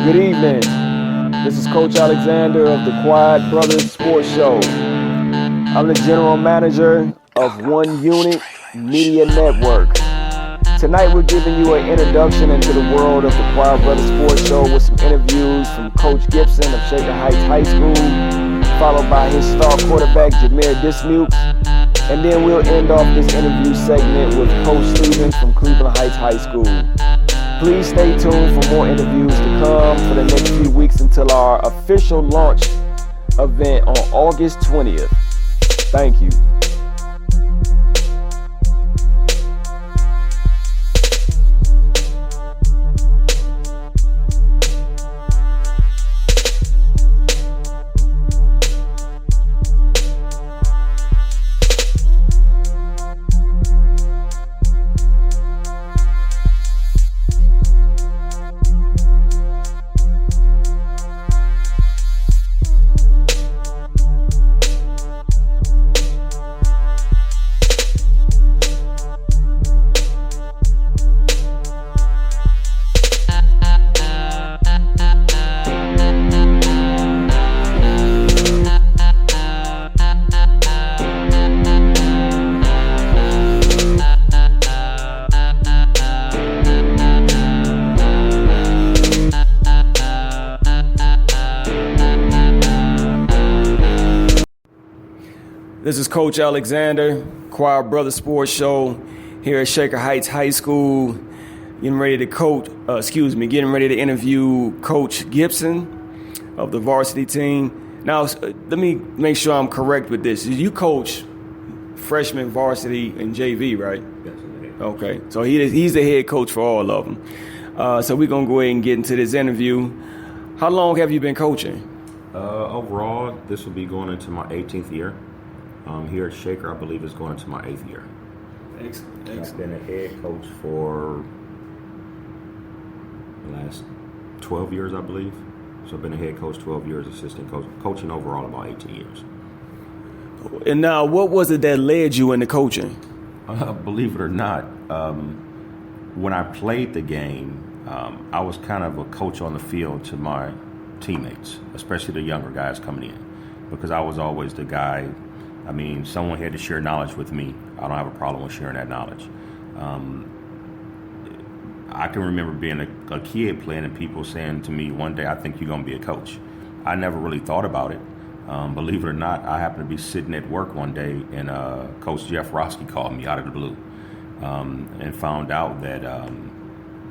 Good evening. This is Coach Alexander of the Quiet Brothers Sports Show. I'm the general manager of One Unit Media Network. Tonight we're giving you an introduction into the world of the Quiet Brothers Sports Show with some interviews from Coach Gibson of Shaker Heights High School, followed by his star quarterback Jamir Dismukes, and then we'll end off this interview segment with Coach Stevens from Cleveland Heights High School. Please stay tuned for more interviews to come for the next few weeks until our official launch event on August 20th. Thank you. This is Coach Alexander, Quiet Brothers Sports Show here at Shaker Heights High School. Getting ready to interview Coach Gibson of the varsity team. Now, let me make sure I'm correct with this. You coach freshman varsity and JV, right? Yes. Okay, so he's the head coach for all of them. So we're going to go ahead and get into this interview. How long have you been coaching? Overall, this will be going into my 18th year. Here at Shaker, I believe it's going into my 8th year. Excellent. I've been a head coach for the last 12 years, I believe. So I've been a head coach 12 years, assistant coach, coaching overall about 18 years. And now, what was it that led you into coaching? Believe it or not, when I played the game, I was kind of a coach on the field to my teammates, especially the younger guys coming in, because I was always the guy. I mean, someone had to share knowledge with me. I don't have a problem with sharing that knowledge. I can remember being a kid playing and people saying to me one day, I think you're going to be a coach. I never really thought about it. Believe it or not, I happened to be sitting at work one day and Coach Jeff Roski called me out of the blue and found out that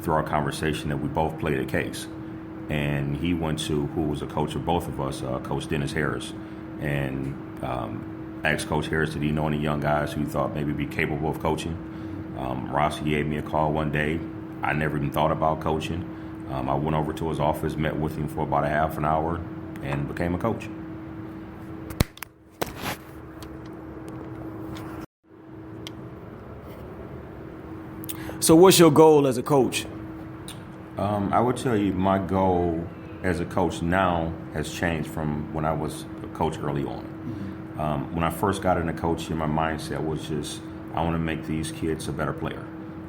through our conversation that we both played a case. And he went to who was a coach of both of us, Coach Dennis Harris, and asked Coach Harris, did he know any young guys who thought maybe be capable of coaching? Rossi gave me a call one day. I never even thought about coaching. I went over to his office, met with him for about a half an hour, and became a coach. So what's your goal as a coach? I would tell you my goal as a coach now has changed from when I was a coach early on. When I first got into coaching, my mindset was just, I want to make these kids a better player.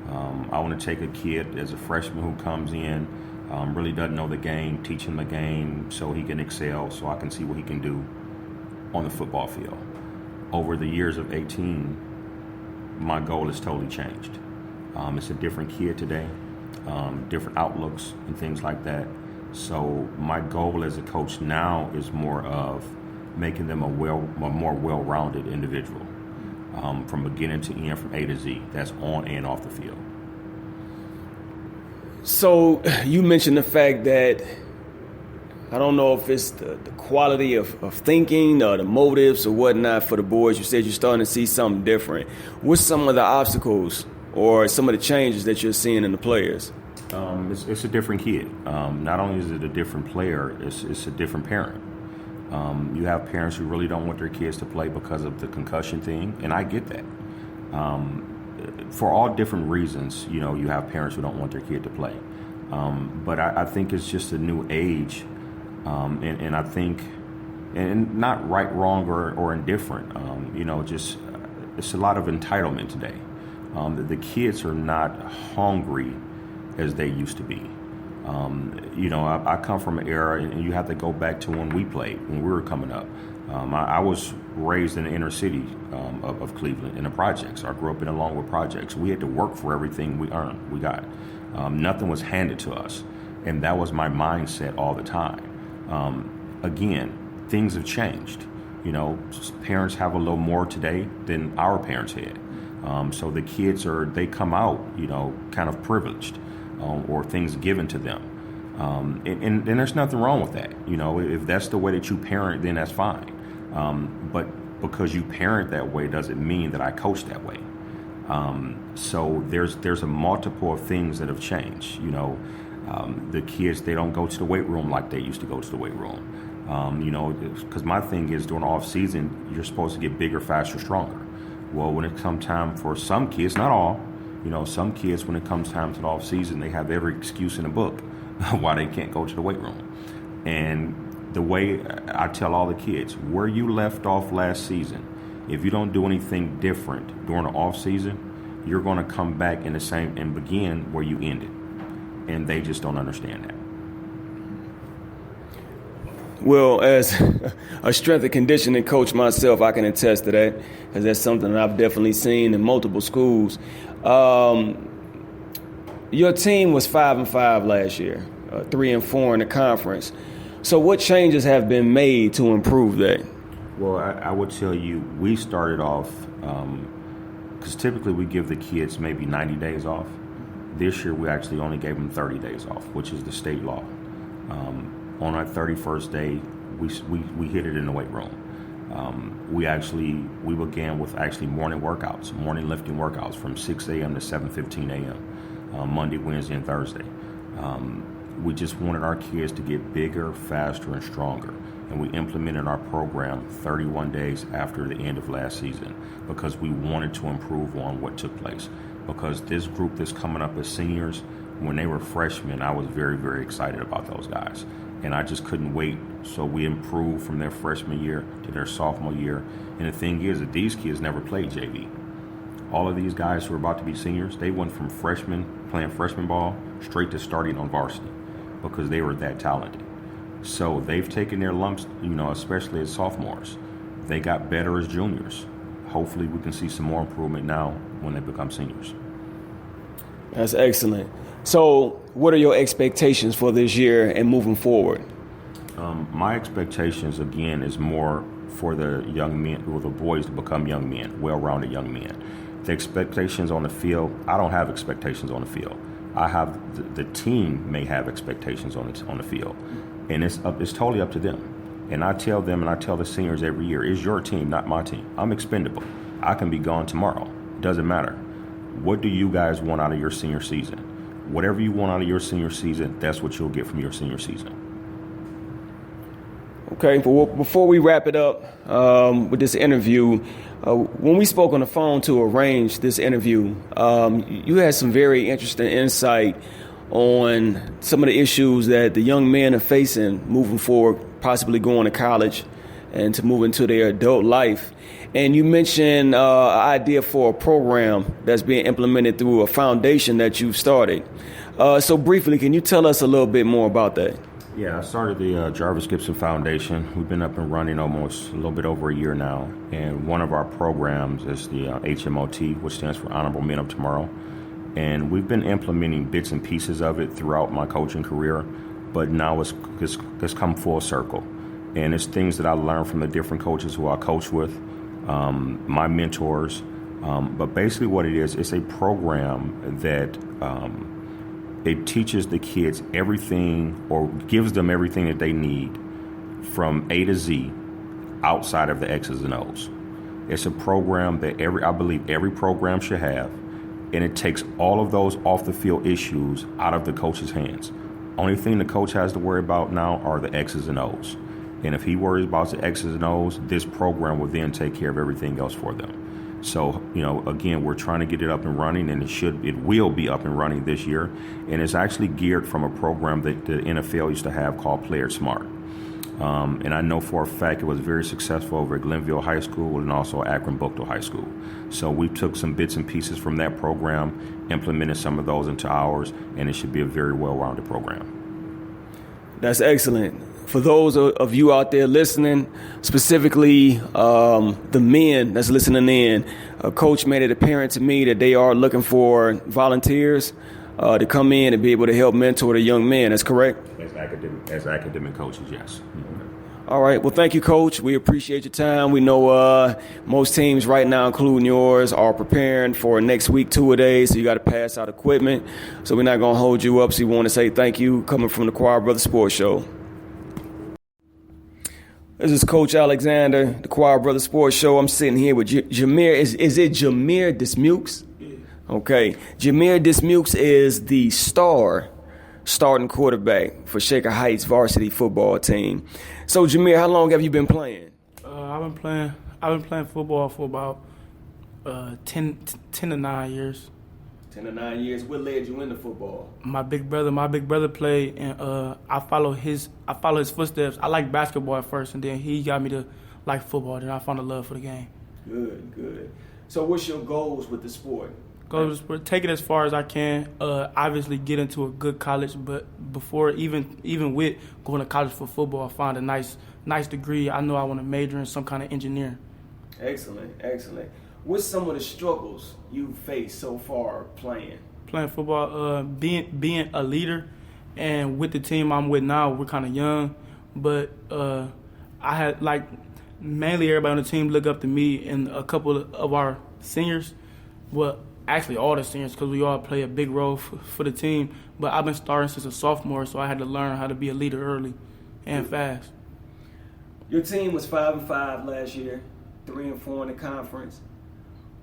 I want to take a kid as a freshman who comes in, really doesn't know the game, teach him the game so he can excel, so I can see what he can do on the football field. Over the years of 18, my goal has totally changed. It's a different kid today, different outlooks and things like that. So my goal as a coach now is more of making them a more well-rounded individual, from beginning to end, from A to Z. That's on and off the field. So you mentioned the fact that I don't know if it's the quality of thinking or the motives or whatnot for the boys. You said you're starting to see something different. What's some of the obstacles or some of the changes that you're seeing in the players? It's a different kid. Not only is it a different player, it's a different parent. You have parents who really don't want their kids to play because of the concussion thing, and I get that. For all different reasons, you have parents who don't want their kid to play. But I think it's just a new age, and I think and not right, wrong, or indifferent. Just it's a lot of entitlement today. The kids are not hungry as they used to be. I come from an era, and you have to go back to when we played, when we were coming up. I was raised in the inner city of Cleveland in the projects. I grew up in the Longwood projects. We had to work for everything we earned, we got. Nothing was handed to us, and that was my mindset all the time. Again, things have changed. Parents have a little more today than our parents had. So the kids they come out, kind of privileged, or things given to them. And there's nothing wrong with that. If that's the way that you parent, then that's fine. But because you parent that way doesn't mean that I coach that way. So there's a multiple of things that have changed. The kids, they don't go to the weight room like they used to go to the weight room. Because my thing is during off season, you're supposed to get bigger, faster, stronger. Well, when it comes time for some kids, not all, some kids, when it comes time to the off season, they have every excuse in the book why they can't go to the weight room. And the way I tell all the kids, where you left off last season, if you don't do anything different during the off season, you're going to come back in the same and begin where you ended. And they just don't understand that. Well, as a strength and conditioning coach myself, I can attest to that, because that's something that I've definitely seen in multiple schools. Your team was 5-5 last year, 3-4 in the conference. So what changes have been made to improve that? Well, I would tell you, we started off, because typically we give the kids maybe 90 days off. This year we actually only gave them 30 days off, which is the state law. On our 31st day, we hit it in the weight room. We began with morning workouts, morning lifting workouts from 6 a.m. to 7:15 a.m. Monday, Wednesday, and Thursday. We just wanted our kids to get bigger, faster, and stronger. And we implemented our program 31 days after the end of last season because we wanted to improve on what took place. Because this group that's coming up as seniors, when they were freshmen, I was very, very excited about those guys. And I just couldn't wait. So we improved from their freshman year to their sophomore year. And the thing is that these kids never played JV. All of these guys who are about to be seniors, they went from playing freshman ball straight to starting on varsity because they were that talented. So they've taken their lumps, especially as sophomores. They got better as juniors. Hopefully we can see some more improvement now when they become seniors. That's excellent. So what are your expectations for this year and moving forward? My expectations, again, is more for the young men, or the boys to become young men, well-rounded young men. The expectations on the field, I don't have expectations on the field. I have the team may have expectations on the field, and it's totally up to them. And I tell them, and I tell the seniors every year, it's your team, not my team. I'm expendable. I can be gone tomorrow. Doesn't matter. What do you guys want out of your senior season? Whatever you want out of your senior season, that's what you'll get from your senior season. Okay, before we wrap it up with this interview, when we spoke on the phone to arrange this interview, you had some very interesting insight on some of the issues that the young men are facing moving forward, possibly going to college and to move into their adult life. And you mentioned an idea for a program that's being implemented through a foundation that you've started. So briefly, can you tell us a little bit more about that? Yeah, I started the Jarvis Gibson Foundation. We've been up and running almost a little bit over a year now. And one of our programs is the HMOT, which stands for Honorable Men of Tomorrow. And we've been implementing bits and pieces of it throughout my coaching career, but now it's come full circle. And it's things that I learned from the different coaches who I coach with, my mentors. But basically what it is, it's a program that it teaches the kids everything, or gives them everything that they need from A to Z outside of the X's and O's. It's a program that I believe every program should have, and it takes all of those off the field issues out of the coach's hands. Only thing the coach has to worry about now are the X's and O's. And if he worries about the X's and O's, this program will then take care of everything else for them. So, again, we're trying to get it up and running, and it will be up and running this year. And it's actually geared from a program that the NFL used to have called Player Smart. And I know for a fact it was very successful over at Glenville High School and also Akron Buchtel High School. So we took some bits and pieces from that program, implemented some of those into ours, and it should be a very well-rounded program. That's excellent. For those of you out there listening, specifically the men that's listening in, Coach made it apparent to me that they are looking for volunteers to come in and be able to help mentor the young men. That's correct? As academic coaches, yes. All right. Well, thank you, Coach. We appreciate your time. We know most teams right now, including yours, are preparing for next week, 2-a-days, so you got to pass out equipment. So we're not going to hold you up. So we want to say thank you coming from the Choir Brothers Sports Show. This is Coach Alexander, the Choir Brothers Sports Show. I'm sitting here with Jamir. Is it Jamir Dismukes? Yeah. Okay. Jamir Dismukes is the starting quarterback for Shaker Heights varsity football team. So, Jamir, how long have you been playing? I've been playing football for about 10 to 9 years. 10 to 9 years. What led you into football? My big brother played, and I follow his footsteps. I liked basketball at first, and then he got me to like football. Then I found a love for the game. Good. So, what's your goals with the sport? Take it as far as I can. Obviously, get into a good college, but before even with going to college for football, I find a nice degree. I know I want to major in some kind of engineering. Excellent. What's some of the struggles you've faced so far playing football? Being a leader, and with the team I'm with now, we're kind of young, but I had mainly everybody on the team look up to me and a couple of our seniors. Well, actually all the seniors, because we all play a big role for the team. But I've been starting since a sophomore, so I had to learn how to be a leader early and fast. Your team was 5-5 last year, 3-4 in the conference.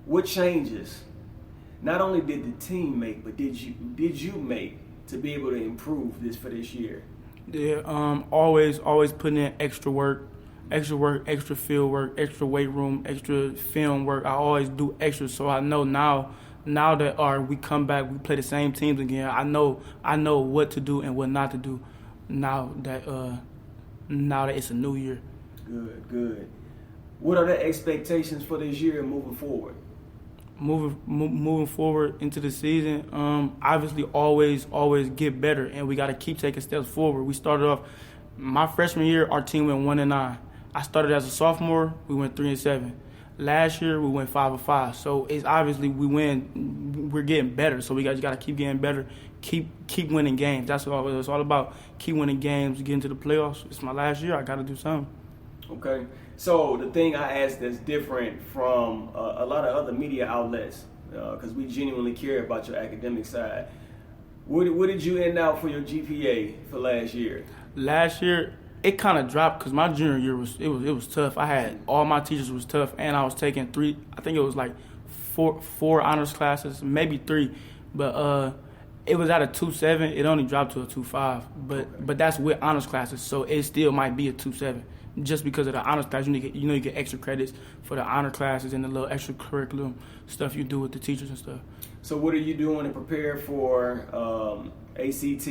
What changes, not only did the team make, but did you make to be able to improve for this year? Yeah, always putting in extra work, extra field work, extra weight room, extra film work. I always do extra, so I know now that we come back, we play the same teams again. I know what to do and what not to do. Now that it's a new year. Good. What are the expectations for this year moving forward? Moving forward into the season, obviously always get better, and we got to keep taking steps forward. We started off my freshman year, our team went 1-9. I started as a sophomore, we went 3-7. Last year we went 5-5. So it's obviously we're getting better. So we got to keep getting better, keep winning games. That's what it's all about. Keep winning games, get into the playoffs. It's my last year. I got to do something. Okay. So the thing I asked that's different from a lot of other media outlets, because we genuinely care about your academic side. What did you end out for your GPA for last year? Last year, it kind of dropped because my junior year was tough. I had all my teachers was tough, and I was taking four honors classes, maybe 3, but it was at a 2.7. It only dropped to a 2.5, but that's with honors classes, so it still might be a 2.7. Just because of the honors class, you get extra credits for the honor classes and the little extra curriculum stuff you do with the teachers and stuff. So what are you doing to prepare for ACT,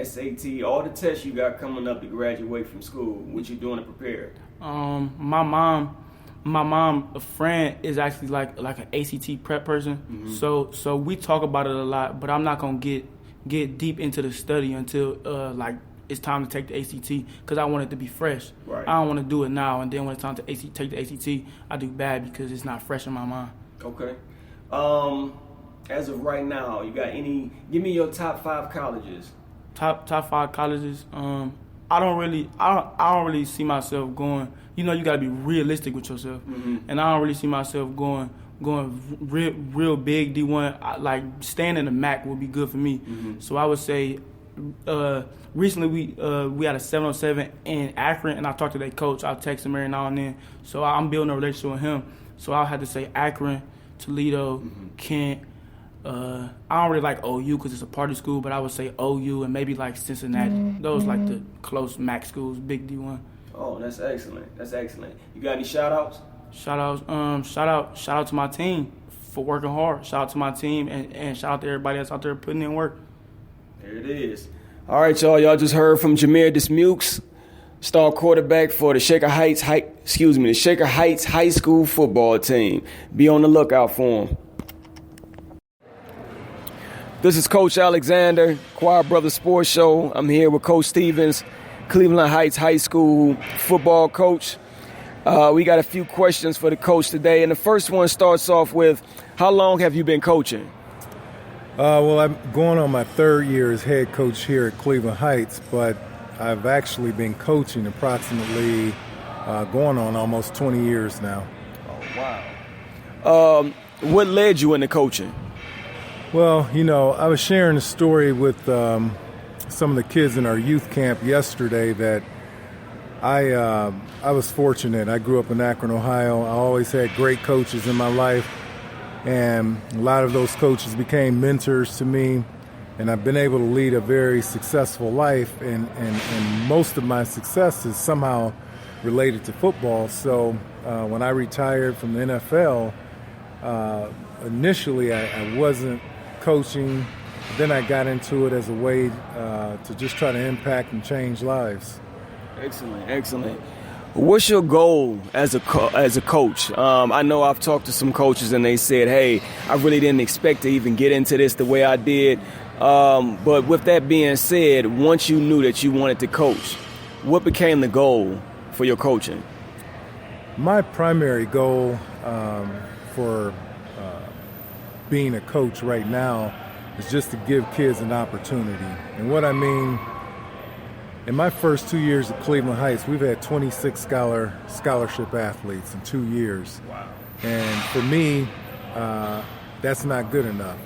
SAT, all the tests you got coming up to graduate from school? What you doing to prepare? My mom, a friend, is actually like an ACT prep person. Mm-hmm. So we talk about it a lot, but I'm not gonna get deep into the study until it's time to take the ACT, because I want it to be fresh. Right. I don't want to do it now, and then when it's time to take the ACT, I do bad because it's not fresh in my mind. Okay. As of right now, you got give me your top 5 colleges. Top 5 colleges. I don't really see myself going. You got to be realistic with yourself, mm-hmm. and I don't really see myself going real big D1. Like staying in the MAC would be good for me. Mm-hmm. So I would say. Recently we had a 707 in Akron, and I talked to their coach. I text him every now and then, so I'm building a relationship with him. So I had to say Akron, Toledo, mm-hmm. Kent. I don't really like OU because it's a party school, but I would say OU and maybe like Cincinnati. Mm-hmm. Those like the close MAC schools, big D1. Oh, that's excellent. You got any shout outs? Shout out to my team for working hard. Shout out to my team and shout out to everybody that's out there putting in work. There it is. All right, y'all. Y'all just heard from Jamir Dismukes, star quarterback for the Shaker Heights High School football team. Be on the lookout for him. This is Coach Alexander, Quiet Brothers Sports Show. I'm here with Coach Stevens, Cleveland Heights High School football coach. We got a few questions for the coach today, and the first one starts off with, how long have you been coaching? Well, I'm going on my third year as head coach here at Cleveland Heights, but I've actually been coaching approximately going on almost 20 years now. Oh, wow. What led you into coaching? Well, I was sharing a story with some of the kids in our youth camp yesterday that I was fortunate. I grew up in Akron, Ohio. I always had great coaches in my life, and a lot of those coaches became mentors to me, and I've been able to lead a very successful life, and most of my success is somehow related to football. So when I retired from the NFL, initially I wasn't coaching. Then I got into it as a way to just try to impact and change lives. Excellent. What's your goal as a coach? I know I've talked to some coaches and they said, hey, I really didn't expect to even get into this the way I did. But with that being said, once you knew that you wanted to coach, what became the goal for your coaching? My primary goal for being a coach right now is just to give kids an opportunity. And what I mean, in my first 2 years at Cleveland Heights, we've had 26 scholarship athletes in 2 years. Wow. And for me, that's not good enough,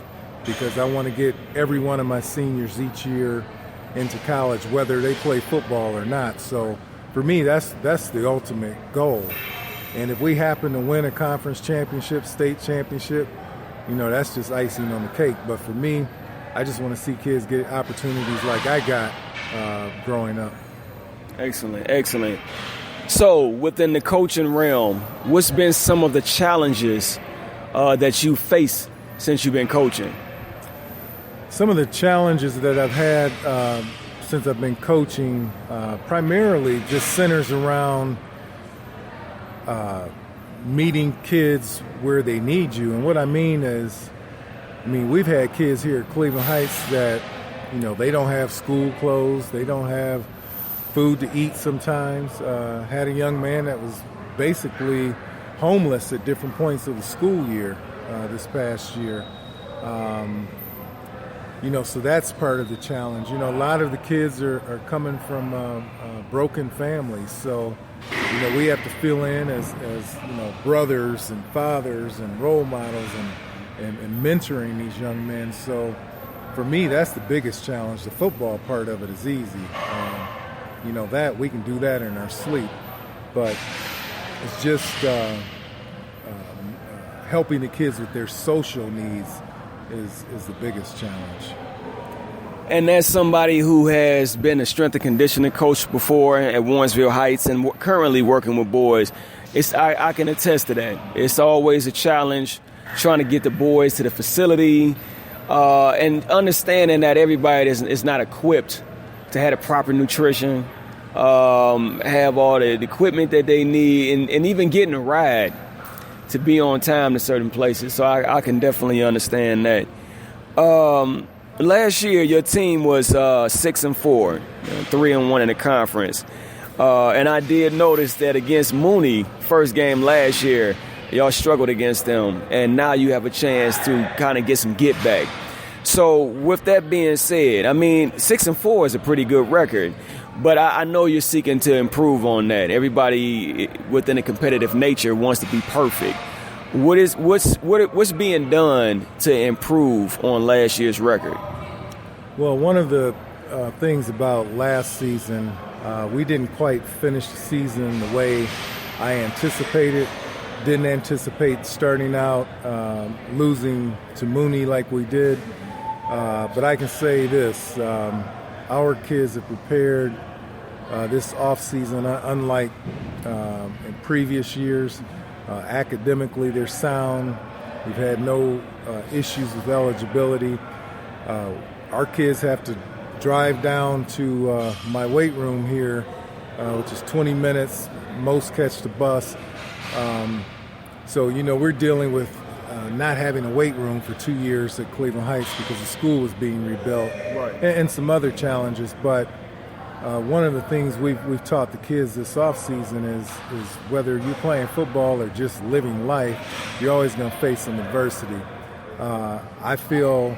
because I want to get every one of my seniors each year into college, whether they play football or not. So for me, that's the ultimate goal. And if we happen to win a conference championship, state championship, that's just icing on the cake. But for me, I just want to see kids get opportunities like I got growing up. Excellent. So within the coaching realm, what's been some of the challenges that you face since you've been coaching? Some of the challenges that I've had since I've been coaching primarily just centers around meeting kids where they need you. And what I mean is, we've had kids here at Cleveland Heights that, they don't have school clothes, they don't have food to eat sometimes. Had a young man that was basically homeless at different points of the school year this past year. So that's part of the challenge. A lot of the kids are coming from broken families. So, we have to fill in as brothers and fathers and role models and mentoring these young men. So for me, that's the biggest challenge. The football part of it is easy. That we can do that in our sleep. But it's just helping the kids with their social needs is the biggest challenge. And as somebody who has been a strength and conditioning coach before at Warrensville Heights and currently working with boys, I can attest to that. It's always a challenge trying to get the boys to the facility and understanding that everybody is not equipped to have the proper nutrition, have all the equipment that they need, and even getting a ride to be on time to certain places. So I can definitely understand that. Last year, your team was 6-4, 3-1 in the conference. And I did notice that against Mooney, first game last year, y'all struggled against them. And now you have a chance to kind of get some get back. So with that being said, 6-4 is a pretty good record. But I know you're seeking to improve on that. Everybody within a competitive nature wants to be perfect. What's being done to improve on last year's record? Well, one of the things about last season, we didn't quite finish the season the way I anticipated. Didn't anticipate starting out losing to Mooney like we did. But I can say this, our kids have prepared this offseason unlike in previous years. Academically, they're sound. We've had no issues with eligibility. Our kids have to drive down to my weight room here which is 20 minutes. Most catch the bus. So, we're dealing with not having a weight room for 2 years at Cleveland Heights because the school was being rebuilt, Right. and some other challenges. But one of the things we've taught the kids this offseason is whether you're playing football or just living life, you're always going to face some adversity. I feel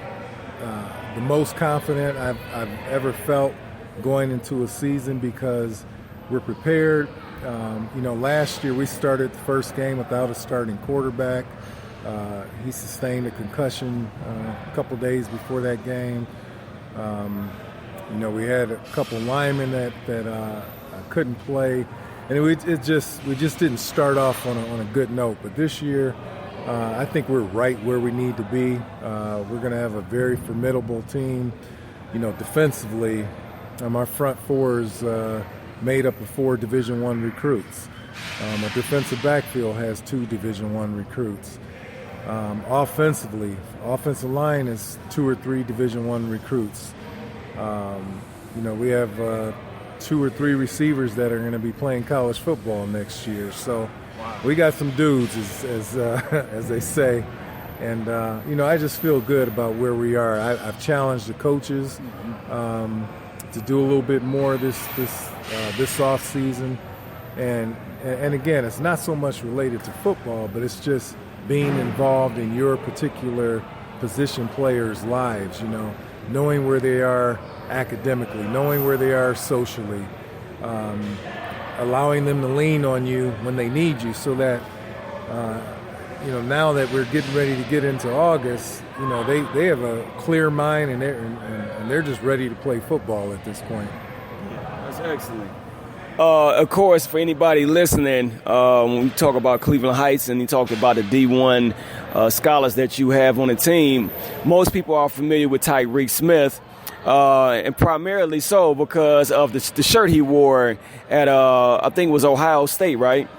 the most confident I've ever felt going into a season because we're prepared. Last year we started the first game without a starting quarterback. He sustained a concussion a couple days before that game. We had a couple linemen that couldn't play, and we just didn't start off on a good note. But this year, I think we're right where we need to be. We're going to have a very formidable team. Defensively, our front four is made up of 4 Division I recruits. Our defensive backfield has 2 Division I recruits. Offensively, offensive line is 2 or 3 Division I recruits. We have 2 or 3 receivers that are going to be playing college football next year. So we got some dudes, as they say. And, I just feel good about where we are. I've challenged the coaches to do a little bit more this off season. And again, it's not so much related to football, but it's just being involved in your particular position players' lives, knowing where they are academically, knowing where they are socially, allowing them to lean on you when they need you so that, now that we're getting ready to get into August, they have a clear mind and they're just ready to play football at this point. That's excellent. Of course, for anybody listening, when we talk about Cleveland Heights and you talked about the D1 scholars that you have on the team, most people are familiar with Tyreke Smith, and primarily so because of the shirt he wore at, I think it was Ohio State, right?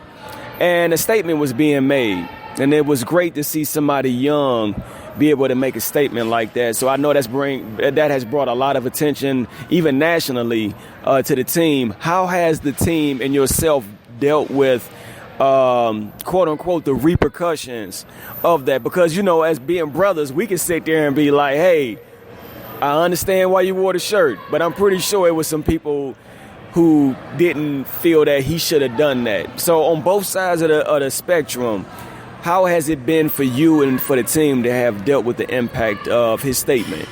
And a statement was being made, and it was great to see somebody young be able to make a statement like that. So I know that has brought a lot of attention, even nationally, to the team. How has the team and yourself dealt with, quote unquote, the repercussions of that? Because, as being brothers, we can sit there and be like, hey, I understand why you wore the shirt, but I'm pretty sure it was some people who didn't feel that he should have done that. So on both sides of the spectrum, how has it been for you and for the team to have dealt with the impact of his statement?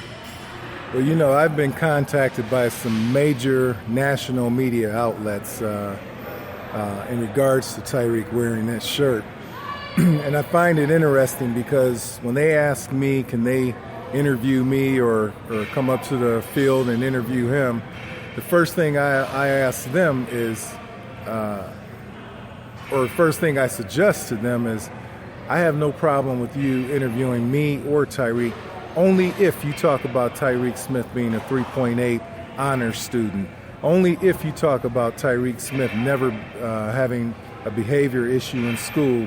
Well, I've been contacted by some major national media outlets in regards to Tyreke wearing that shirt. And I find it interesting because when they ask me, can they interview me or come up to the field and interview him, the first thing I ask them is, or the first thing I suggest to them is, I have no problem with you interviewing me or Tyreke, only if you talk about Tyreke Smith being a 3.8 honors student, only if you talk about Tyreke Smith never having a behavior issue in school,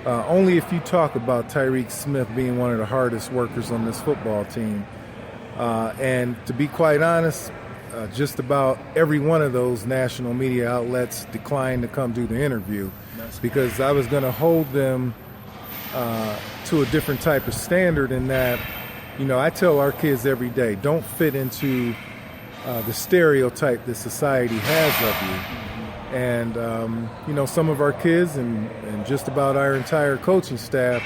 only if you talk about Tyreke Smith being one of the hardest workers on this football team. And to be quite honest, just about every one of those national media outlets declined to come do the interview because I was going to hold them to a different type of standard in that, I tell our kids every day, don't fit into the stereotype that society has of you. And, some of our kids and just about our entire coaching staff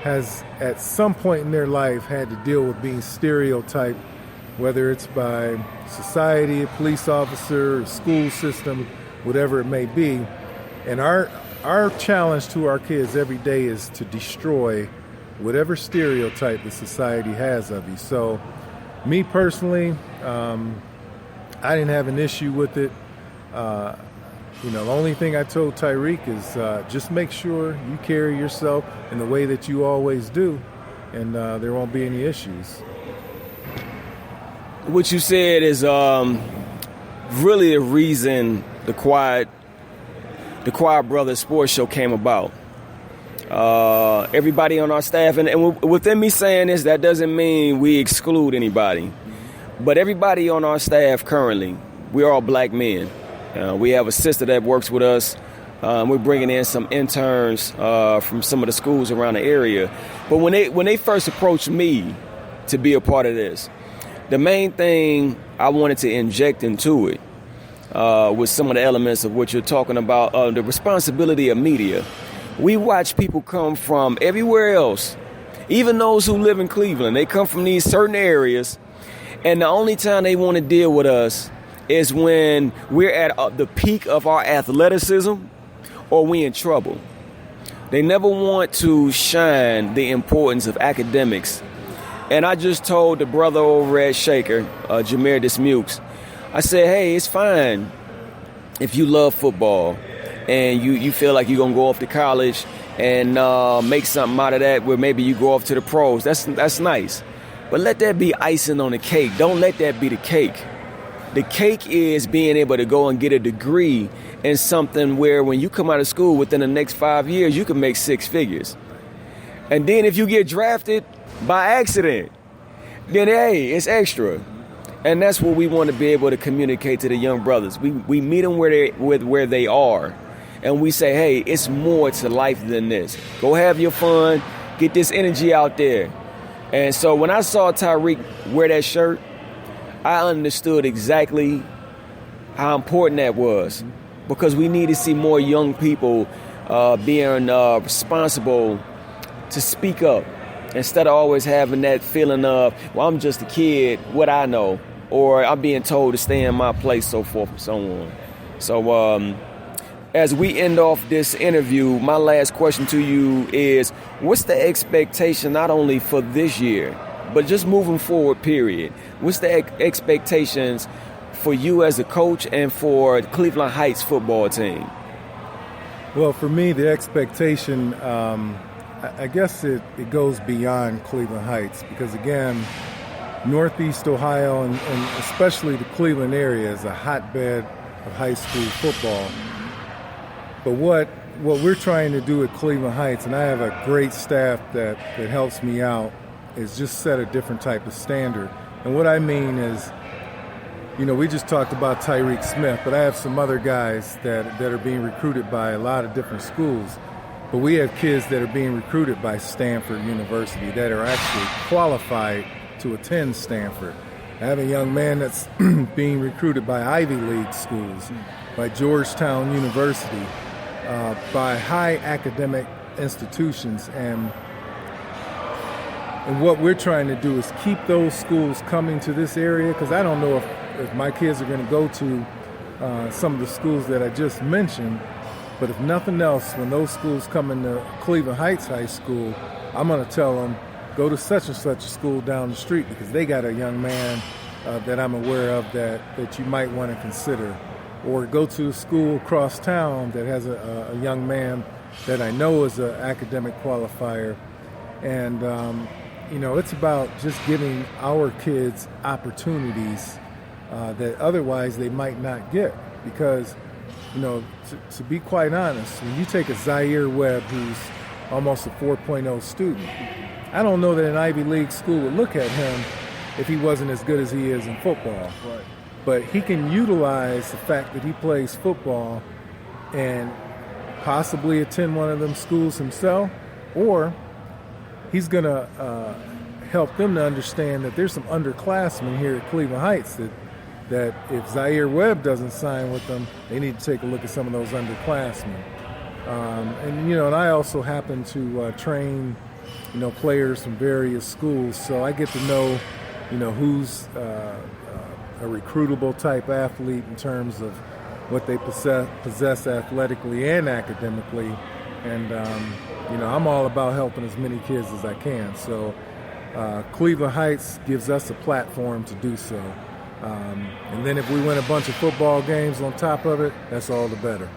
has at some point in their life had to deal with being stereotyped, whether it's by society, a police officer, a school system, whatever it may be. And our challenge to our kids every day is to destroy whatever stereotype the society has of you. So me personally, I didn't have an issue with it. The only thing I told Tyreke is just make sure you carry yourself in the way that you always do, and there won't be any issues. What you said is really the reason the Quiet Brothers Sports Show came about. Everybody on our staff, and within me saying this, that doesn't mean we exclude anybody. But everybody on our staff currently, we're all black men. We have a sister that works with us. We're bringing in some interns from some of the schools around the area. But when they first approached me to be a part of this, the main thing I wanted to inject into it was some of the elements of what you're talking about, the responsibility of media. We watch people come from everywhere else, even those who live in Cleveland. They come from these certain areas, and the only time they want to deal with us is when we're at the peak of our athleticism or we in trouble. They never want to shine the importance of academics. And I just told the brother over at Shaker, Jamir Dismukes, I said, hey, it's fine if you love football and you feel like you're going to go off to college and make something out of that where maybe you go off to the pros. That's nice. But let that be icing on the cake. Don't let that be the cake. The cake is being able to go and get a degree in something where when you come out of school within the next 5 years, you can make 6 figures. And then if you get drafted by accident, then hey, it's extra. And that's what we want to be able to communicate to the young brothers. We meet them where they are. And we say, hey, it's more to life than this. Go have your fun. Get this energy out there. And so when I saw Tyreke wear that shirt, I understood exactly how important that was, because we need to see more young people being responsible to speak up instead of always having that feeling of, well, I'm just a kid, what I know, or I'm being told to stay in my place, so forth and so on. So as we end off this interview, my last question to you is, what's the expectation not only for this year, but just moving forward, period? What's the expectations for you as a coach and for the Cleveland Heights football team? Well, for me, the expectation, I guess it goes beyond Cleveland Heights, because, again, Northeast Ohio and especially the Cleveland area is a hotbed of high school football. But what we're trying to do at Cleveland Heights, and I have a great staff that helps me out, is just set a different type of standard. And what I mean is, we just talked about Tyreke Smith, but I have some other guys that are being recruited by a lot of different schools. But we have kids that are being recruited by Stanford University that are actually qualified to attend Stanford. I have a young man that's being recruited by Ivy League schools, by Georgetown University, by high academic institutions. And what we're trying to do is keep those schools coming to this area, because I don't know if my kids are going to go to some of the schools that I just mentioned, but if nothing else, when those schools come into Cleveland Heights High School, I'm going to tell them, go to such and such a school down the street, because they got a young man that I'm aware of that you might want to consider. Or go to a school across town that has a young man that I know is an academic qualifier. And, it's about just giving our kids opportunities that otherwise they might not get. Because, to be quite honest, when you take a Zaire Webb who's almost a 4.0 student, I don't know that an Ivy League school would look at him if he wasn't as good as he is in football. Right. But he can utilize the fact that he plays football and possibly attend one of them schools himself, or he's going to help them to understand that there's some underclassmen here at Cleveland Heights that if Zaire Webb doesn't sign with them, they need to take a look at some of those underclassmen. And I also happen to train, players from various schools, so I get to know, who's a recruitable type athlete in terms of what they possess athletically and academically. And, I'm all about helping as many kids as I can. So Cleveland Heights gives us a platform to do so. And then if we win a bunch of football games on top of it, that's all the better.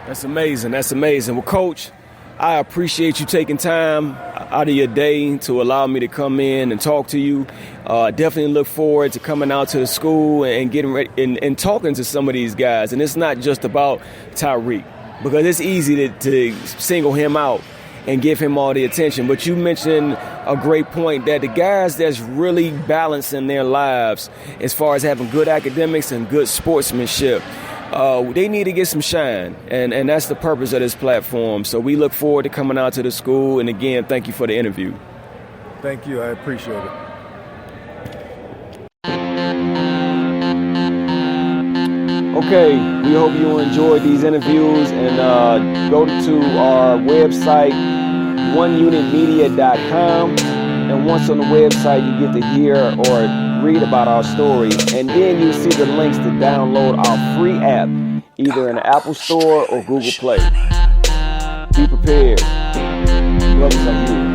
That's amazing. That's amazing. Well, Coach, I appreciate you taking time out of your day to allow me to come in and talk to you. Definitely look forward to coming out to the school and getting ready and talking to some of these guys. And it's not just about Tyreke, because it's easy to single him out and give him all the attention. But you mentioned a great point that the guys that's really balancing their lives as far as having good academics and good sportsmanship, they need to get some shine, and that's the purpose of this platform. So we look forward to coming out to the school, and again, thank you for the interview. Thank you. I appreciate it. Okay, we hope you enjoyed these interviews, and go to our website, oneunitmedia.com, and once on the website, you get to hear or read about our story, and then you'll see the links to download our free app, either in the Apple Store or Google Play. Be prepared. Brothers are here.